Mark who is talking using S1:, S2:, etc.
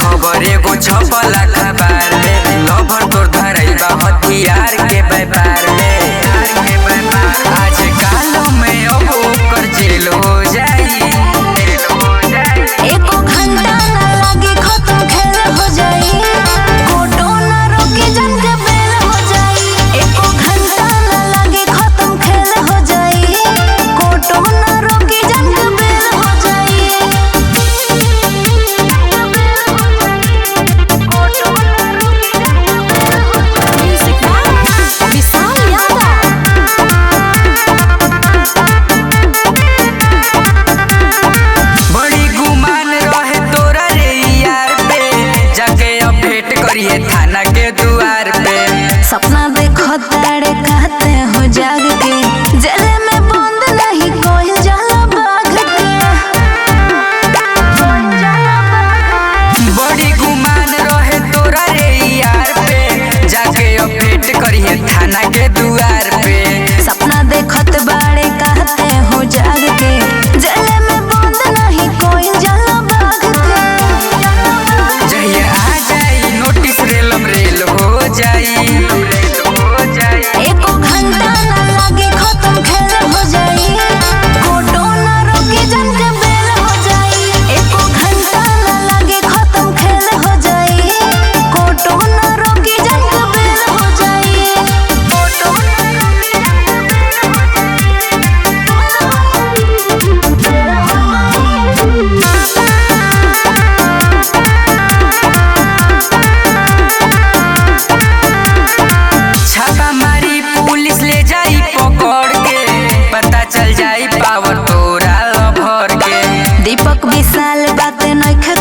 S1: खबर एगो छपल अखबार में, लवर तोर धरई बा हथियार के व्यापार में। आज काल में अब ओकर जेल हो जाई,
S2: एको घंटा ना लागी खत्म खेल हो जाई, कोटो ना रोके जंग बेल हो जाई। एको घंटा ना लागी खत्म खेल हो जाई, कोटो ना रोके जंग बेल हो जाई। कोटो ना रोके जंग बेल हो जाई। म्यूजिक बाय विशाल यादव।
S1: बड़ी गुमान रहे तोरा रे यार पे, जाके अपडेट करिए थाना के द्वार पे।
S2: सपना देखो तारे कहते हो जाग के, जेल में बंद नहीं कोई जाला बाग के।
S1: बड़ी गुमान रहे तोरा रे यार पे, जाके अपडेट करिए थाना के द्वार पे।
S2: सपना देखत बाड़े कहते हो जाग के, जेल में बंद नहीं कोई जाला बाग के।
S1: जहिया आ जाई नोटिस रेलम रेल हो जाई।
S2: एको घंटा ना लागे खत्म खेल हो जाई, कोटो ना रोके जंग बेल हो जाई। एको घंटा ना लागे खत्म खेल हो जाई, कोटो ना रोके जंग बेल हो जाई। कोटो ना रोके
S1: छापा मारी पुलिस ले जाई पकड़ के, पता चल जाई पावर तोरा लभर के।
S2: दीपक विशाल बात नइखे